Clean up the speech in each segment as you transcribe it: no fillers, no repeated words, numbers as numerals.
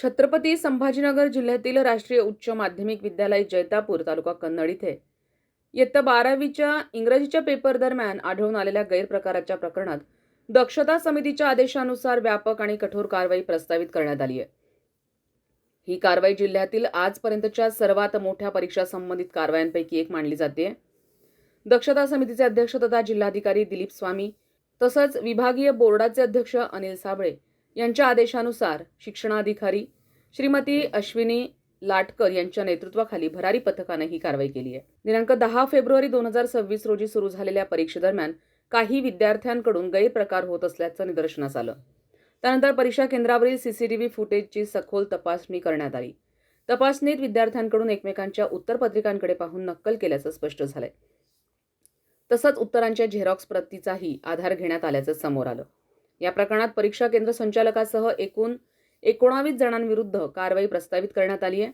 छत्रपती संभाजीनगर जिल्ह्यातील राष्ट्रीय उच्च माध्यमिक विद्यालय जैतापूर तालुका कन्नड इथे इयत्ता 12वीच्या इंग्रजीच्या पेपर दरम्यान आढळून आलेल्या गैरप्रकाराच्या प्रकरणात दक्षता समितीच्या आदेशानुसार व्यापक आणि कठोर कारवाई प्रस्तावित करण्यात आली आहे। ही कारवाई जिल्ह्यातील आजपर्यंतच्या सर्वात मोठ्या परीक्षा संबंधित कारवायांपैकी एक मानली जाते। दक्षता समितीचे अध्यक्ष तथा जिल्हाधिकारी दिलीप स्वामी तसंच विभागीय बोर्डाचे अध्यक्ष अनिल साबळे यांच्या आदेशानुसार शिक्षणाधिकारी श्रीमती अश्विनी लाटकर यांच्या नेतृत्वाखाली भरारी पथकाने ही कारवाई केली आहे। दिनांक 10 फेब्रुवारी 2026 रोजी सुरू झालेल्या परीक्षेदरम्यान काही विद्यार्थ्यांकडून गैरप्रकार होत असल्याचं निदर्शनास आलं। त्यानंतर परीक्षा केंद्रावरील सीसीटीव्ही फुटेजची सखोल तपासणी करण्यात आली। तपासणीत विद्यार्थ्यांकडून एकमेकांच्या उत्तरपत्रिकांकडे पाहून नक्कल केल्याचं स्पष्ट झालंय। तसंच उत्तरांच्या झेरॉक्स प्रतीचाही आधार घेण्यात आल्याचं समोर आलं। या प्रकरणात परीक्षा केंद्र संचालकासह एकूण 19 जणांविरुद्ध कारवाई प्रस्तावित करण्यात आली आहे।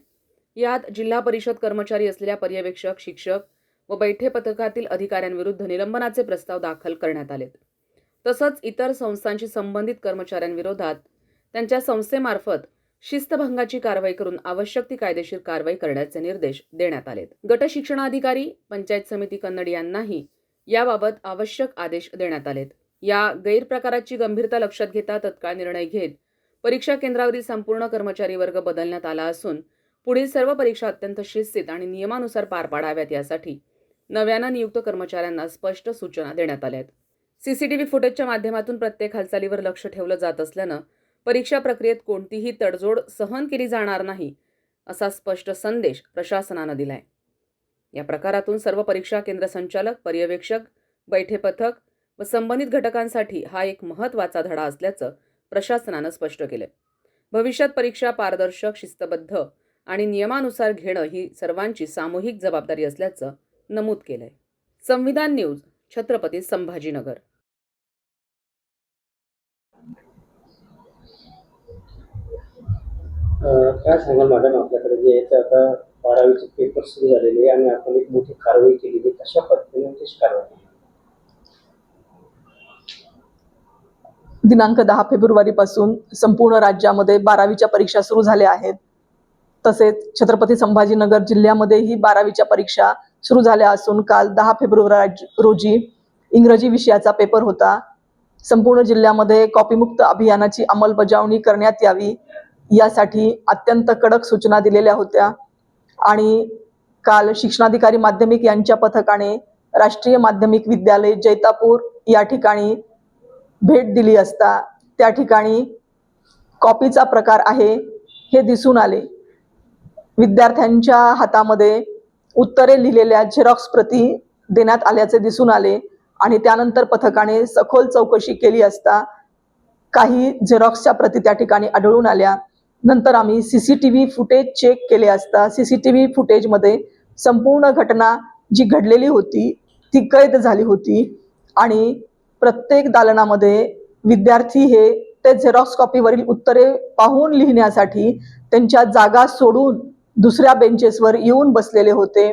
यात जिल्हा परिषद कर्मचारी असलेल्या पर्यवेक्षक, शिक्षक व बैठे पथकातील अधिकाऱ्यांविरुद्ध निलंबनाचे प्रस्ताव दाखल करण्यात आलेत। तसंच इतर संस्थांशी संबंधित कर्मचाऱ्यांविरोधात त्यांच्या संस्थेमार्फत शिस्तभंगाची कारवाई करून आवश्यक ती कायदेशीर कारवाई करण्याचे निर्देश देण्यात आलेत। गट शिक्षणाधिकारी, पंचायत समिती कन्नड यांनाही याबाबत आवश्यक आदेश देण्यात आलेत। या गैरप्रकाराची गंभीरता लक्षात घेता तत्काळ निर्णय घेत परीक्षा केंद्रावरील संपूर्ण कर्मचारी वर्ग बदलण्यात आला असून पुढील सर्व परीक्षा अत्यंत शिस्तीत आणि नियमानुसार पार पाडाव्यात यासाठी नव्यानं नियुक्त कर्मचाऱ्यांना स्पष्ट सूचना देण्यात आल्या आहेत। सीसीटीव्ही फुटेजच्या माध्यमातून प्रत्येक हालचालीवर लक्ष ठेवलं जात असल्यानं परीक्षा प्रक्रियेत कोणतीही तडजोड सहन केली जाणार नाही असा स्पष्ट संदेश प्रशासनानं दिलाय। या प्रकारातून सर्व परीक्षा केंद्र संचालक, पर्यवेक्षक, बैठे पथक व संबंधित घटकांसाठी हा एक महत्त्वाचा धडा असल्याचं प्रशासनानं स्पष्ट केलंय। भविष्यात परीक्षा पारदर्शक, शिस्तबद्ध आणि नियमानुसार घेणं ही सर्वांची सामूहिक जबाबदारी असल्याचं नमूद केलंय। संविधान न्यूज, छत्रपती संभाजीनगर। काय सांगाल मॅडम, आपल्याकडे जे आहे आता 12वीचे पेपर सुरू झालेले आणि आपण एक मोठी कारवाई केलेली, कशा पद्धतीने कशी कारवाई? दिनांक 10 फेब्रुवारी पासून संपूर्ण राज्यामध्ये 12वीच्या परीक्षा सुरू झाल्या आहेत। तसेच छत्रपती संभाजीनगर जिल्ह्यामध्येही 12वीच्या परीक्षा सुरू झाल्या असून काल 10 फेब्रुवारी रोजी इंग्रजी विषयाचा पेपर होता। संपूर्ण जिल्ह्यामध्ये कॉपीमुक्त अभियानाची अंमलबजावणी करण्यात यावी यासाठी अत्यंत कडक सूचना दिलेल्या होत्या आणि काल शिक्षणाधिकारी माध्यमिक यांच्या पथकाने राष्ट्रीय माध्यमिक विद्यालय जैतापूर या ठिकाणी भेट दिली असता त्या ठिकाणी कॉपीचा प्रकार आहे हे दिसून आले। विद्यार्थ्यांच्या हातामध्ये उत्तरे लिहिलेल्या झेरॉक्स प्रती देण्यात आल्याचे दिसून आले आणि त्यानंतर पथकाने सखोल चौकशी केली असता काही झेरॉक्सच्या प्रती त्या ठिकाणी आढळून आल्या। नंतर आम्ही सीसीटीव्ही फुटेज चेक केले असता सीसीटीव्ही फुटेजमध्ये संपूर्ण घटना जी घडलेली होती ती कैद झाली होती आणि प्रत्येक दालनामध्ये विद्यार्थी हे ते झेरॉक्स कॉपीवरील उत्तरे पाहून लिहिण्यासाठी त्यांच्या जागा सोडून दुसऱ्या बेंचेसवर येऊन बसलेले होते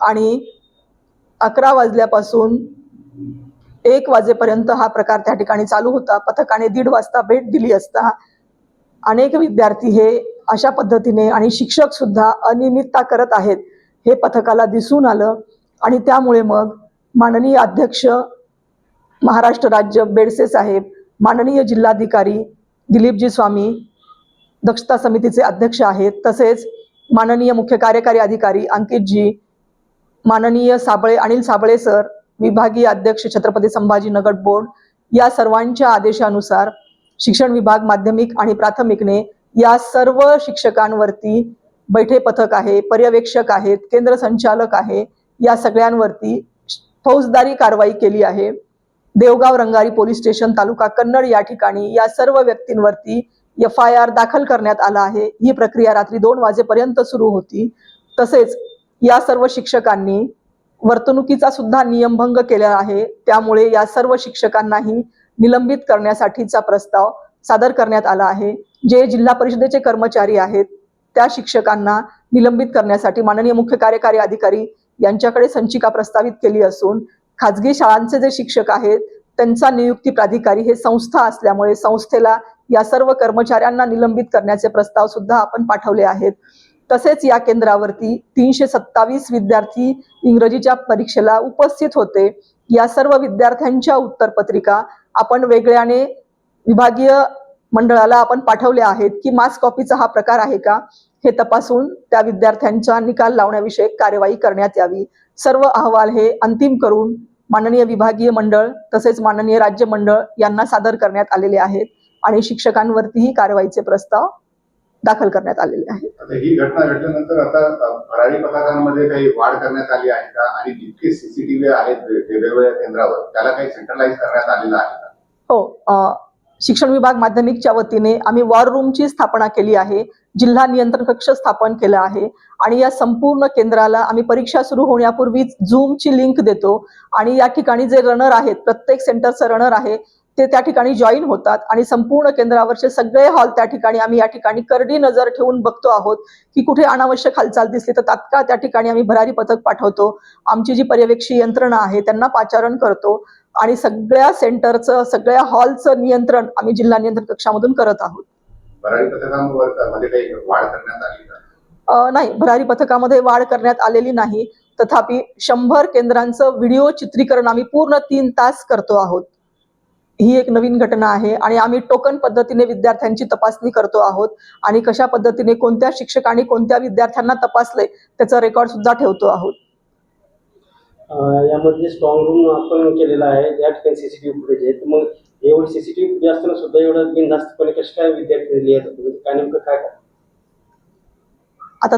आणि 11 वाजल्यापासून 1 वाजेपर्यंत हा प्रकार त्या ठिकाणी चालू होता। पथकाने 1:30 वाजता भेट दिली असता अनेक विद्यार्थी हे अशा पद्धतीने आणि शिक्षक सुद्धा अनियमितता करत आहेत हे पथकाला दिसून आलं आणि त्यामुळे मग माननीय अध्यक्ष महाराष्ट्र राज्य बेडसे साहेब, माननीय जिल्हाधिकारी दिलीपजी स्वामी, दक्षता समितीचे अध्यक्ष आहेत, तसेच माननीय मुख्य कार्यकारी अधिकारी अंकितजी, माननीय साबळे अनिल साबळे सर, विभागीय अध्यक्ष छत्रपती संभाजीनगर बोर्ड या सर्वांच्या आदेशानुसार शिक्षण विभाग माध्यमिक आणि प्राथमिकने या सर्व शिक्षकांवरती बैठे पथक आहे, पर्यवेक्षक आहेत, केंद्र संचालक आहे, या सगळ्यांवरती फौजदारी कारवाई केली आहे। देवगाव रंगारी पोलीस स्टेशन तालुका कन्नड या ठिकाणी या सर्व व्यक्तींवरती FIR दाखल करण्यात आला आहे। ही प्रक्रिया रात्री 2 वाजेपर्यंत सुरू होती। तसेच या सर्व शिक्षकांनी वर्तणुकीचा सुद्धा नियमभंग केला आहे, त्यामुळे या सर्व शिक्षकांनाही निलंबित करण्यासाठीचा प्रस्ताव सादर करण्यात आला आहे। जे जिल्हा परिषदेचे कर्मचारी आहेत त्या शिक्षकांना निलंबित करण्यासाठी माननीय मुख्य कार्यकारी अधिकारी यांच्याकडे संचिका प्रस्तावित केली असून खाजगी शाळांचे जे शिक्षक आहेत त्यांचा नियुक्ती प्राधिकारी हे संस्था असल्यामुळे संस्थेला या सर्व कर्मचाऱ्यांना निलंबित करण्याचे प्रस्ताव सुद्धा आपण पाठवले आहेत. तसेच या केंद्रावरती 327 विद्यार्थी इंग्रजीच्या परीक्षेला उपस्थित होते. या सर्व विद्यार्थ्यांच्या उत्तरपत्रिका आपण वेगळ्याने विभागीय मंडळाला आपण पाठवले आहेत की मास कॉपीचा हा प्रकार आहे का हे तपासून त्या विद्यार्थ्यांचा निकाल लावण्याविषयक कार्यवाही करण्यात यावी. सर्व अहवाल हे अंतिम करून माननीय विभागीय मंडळ तसेच माननीय राज्य मंडळ यांना सादर करण्यात आलेले आहेत आणि शिक्षकांवरतीही कारवाईचे प्रस्ताव दाखल करण्यात आलेले आहेत. आता ही घटना घडल्यानंतर आता भरारी पथकांमध्ये काही वाढ करण्यात आली आहे का आणि जितके सीसीटीव्ही आहेत वेगवेगळ्या केंद्रावर त्याला काही सेंट्रलाइज करण्यात आलेलं आहे का? हो, शिक्षण विभाग माध्यमिकच्या वतीने आम्ही वॉर रूमची स्थापना केली आहे. जिल्हा नियंत्रण कक्ष स्थापन केला आहे आणि या संपूर्ण केंद्राला आम्ही परीक्षा सुरू होण्यापूर्वीच झूमची लिंक देतो आणि या ठिकाणी जे रनर आहेत, प्रत्येक सेंटरचं रनर आहे ते त्या ठिकाणी जॉईन होतात आणि संपूर्ण केंद्रावरचे सगळे हॉल त्या ठिकाणी आम्ही या ठिकाणी करडी नजर ठेवून बघतो आहोत की कुठे अनावश्यक हालचाल दिसली तर तात्काळ त्या ठिकाणी आम्ही भरारी पथक पाठवतो. आमची जी पर्यवेक्षी यंत्रणा आहे त्यांना पाचारण करतो आणि सगळ्या सेंटरचं सगळ्या हॉलचं नियंत्रण आम्ही जिल्हा नियंत्रण कक्षामधून करत आहोत. भरारी पथकांमध्ये काही वाढ करण्यात आली का? नाही, भरारी पथकामध्ये वाढ करण्यात आलेली नाही. तथापि 100 केंद्रांचं व्हिडिओ चित्रीकरण आम्ही पूर्ण 3 तास करतो आहोत. ही एक नवीन घटना आहे आणि आम्ही टोकन पद्धतीने विद्यार्थ्यांची तपासणी करतो आहोत आणि कशा पद्धतीने कोणत्या शिक्षकांनी कोणत्या विद्यार्थ्यांना तपासले त्याचा रेकॉर्ड सुद्धा ठेवतो आहोत. यामध्ये स्ट्रॉंग रूम आपण केलेला आहे, या ठिकाणी सीसीटीव्ही फुटेज आहे. तर मग एवढी सीसीटीव्ही फुटेज असताना सुद्धा एवढं बिनधास्तपणे कशा काय विद्यार्थी लिहित होते, म्हणजे काय नेमकं काय? आता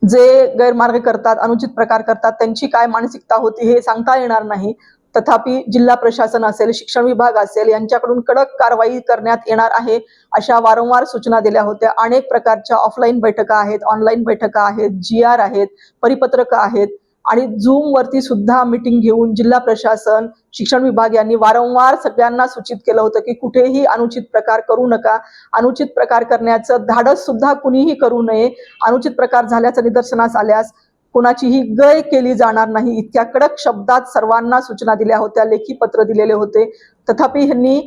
जे गैरमार्ग करतात, अनुचित प्रकार करतात, त्यांची काय मानसिकता होती हे सांगता येणार नाही. तथापि जिल्हा प्रशासन असेल, शिक्षण विभाग असेल यांच्याकडून कडक कारवाई करण्यात येणार आहे अशा वारंवार सूचना दिल्या होत्या. अनेक प्रकारच्या ऑफलाईन बैठका आहेत, ऑनलाईन बैठका आहेत, GR आहेत, परिपत्रकं आहेत आणि झूम वरती सुद्धा मीटिंग घेऊन जिल्हा प्रशासन, शिक्षण विभाग यांनी वारंवार सगळ्यांना सूचित केलं होतं की कुठेही अनुचित प्रकार करू नका. अनुचित प्रकार करण्याचं धाडस सुद्धा कुणीही करू नये. अनुचित प्रकार झाल्याचं निदर्शनास आल्यास कोणाचीही गय केली जाणार नाही. इतक्या कडक शब्दात सर्वांना सूचना दिल्या होत्या, लेखी पत्र दिलेले होते. तथापि ह्यांनी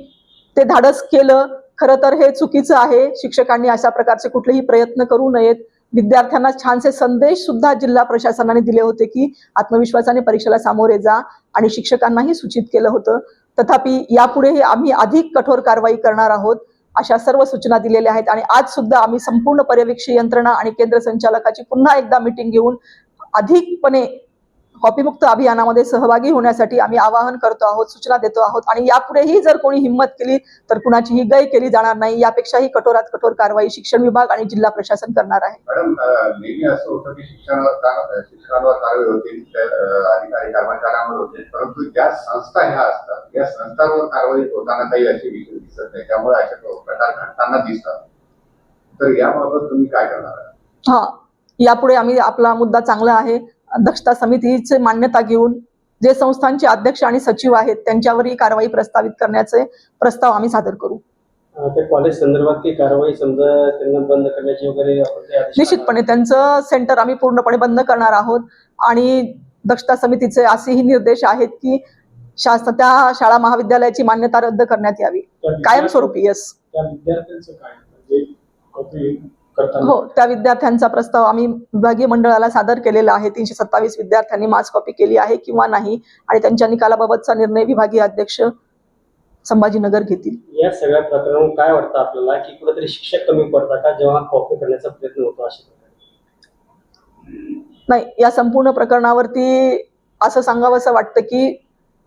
ते धाडस केलं. खरं तर हे चुकीचं आहे. शिक्षकांनी अशा प्रकारचे कुठलेही प्रयत्न करू नयेत. विद्यार्थ्यांना छानसे संदेश सुद्धा जिल्हा प्रशासनाने दिले होते की आत्मविश्वासाने परीक्षेला सामोरे जा आणि शिक्षकांनाही सूचित केलं होतं. तथापि यापुढेही आम्ही अधिक कठोर कारवाई करणार आहोत अशा सर्व सूचना दिलेल्या आहेत आणि आज सुद्धा आम्ही संपूर्ण पर्यवेक्षी यंत्रणा आणि केंद्र संचालकाची पुन्हा एकदा मीटिंग घेऊन अधिकपणे कॉपीमुक्त अभियानामध्ये सहभागी होण्यासाठी आम्ही आवाहन करतो आहोत, सूचना देतो आहोत आणि यापुढेही जर कोणी हिंमत केली तर कुणाचीही गय केली जाणार नाही. यापेक्षाही कठोरात कठोर कारवाई शिक्षण विभाग आणि जिल्हा प्रशासन करणार आहे. मॅडम, नेहमी असं होतं की शिक्षणावर कारवाई होते, अधिकारी कर्मचाऱ्यांवर होते, परंतु ज्या संस्था ह्या असतात या संस्थांवर कारवाई होताना काही असे विषय दिसत नाही, त्यामुळे असे प्रकार घडताना दिसतात. तर याबाबत तुम्ही काय करणार आहात? यापुढे आम्ही आपला मुद्दा चांगला आहे. दक्षता समितीची मान्यता घेऊन जे संस्थांचे अध्यक्ष आणि सचिव आहेत त्यांच्यावरही कारवाई प्रस्तावित करण्याचे प्रस्ताव आम्ही सादर करू. त्या कॉलेज संदर्भात ती कारवाई समजा त्यांना बंद करण्याची वगैरे निश्चितपणे त्यांचं सेंटर आम्ही पूर्णपणे बंद करणार आहोत आणि दक्षता समितीचे असेही निर्देश आहेत की त्या शाळा महाविद्यालयाची मान्यता रद्द करण्यात यावी कायमस्वरूपी. त्या विद्यार्थ्यांचं काय हो, त्या विद्यार्थ्यांचा प्रस्ताव आम्ही विभागीय मंडळाला सादर केलेला आहे. 327 विद्यार्थ्यांनी मास कॉपी केली आहे किंवा नाही आणि त्यांच्या निकालाबाबतचा निर्णय विभागीय अध्यक्ष संभाजीनगर घेतील. या सगळ्या प्रकरणावर काय वाटतं आपल्याला की कुठेतरी शिक्षक कमी पडतात का जेव्हा कॉपी करण्याचा प्रयत्न होतो अशा प्रकारे? नाही, या संपूर्ण प्रकरणावरती असं सांगावंसं वाटतं की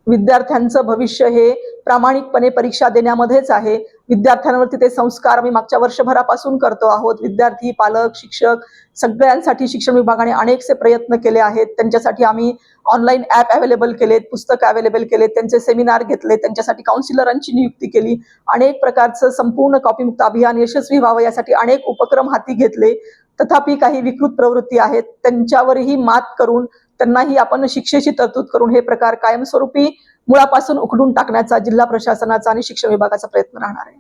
विद्यार्थ्यांचं भविष्य हे प्रामाणिकपणे परीक्षा देण्यामध्येच आहे. विद्यार्थ्यांवरती ते संस्कार आम्ही मागच्या वर्षभरापासून करतो आहोत. विद्यार्थी, पालक, शिक्षक सगळ्यांसाठी शिक्षण विभागाने अनेकसे प्रयत्न केले आहेत. त्यांच्यासाठी आम्ही ऑनलाईन ॲप अवेलेबल केलेत, पुस्तकं अवेलेबल केलेत, त्यांचे सेमिनार घेतले, त्यांच्यासाठी काउन्सिलरांची नियुक्ती केली. अनेक प्रकारचं संपूर्ण कॉपीमुक्त अभियान यशस्वी व्हावं यासाठी अनेक उपक्रम हाती घेतले. तथापि काही विकृत प्रवृत्ती आहेत, त्यांच्यावरही मात करून त्यांनाही आपण शिक्षेची तरतूद करून हे प्रकार कायमस्वरूपी मुळापासून उखडून टाकण्याचा जिल्हा प्रशासनाचा आणि शिक्षण विभागाचा प्रयत्न राहणार आहे.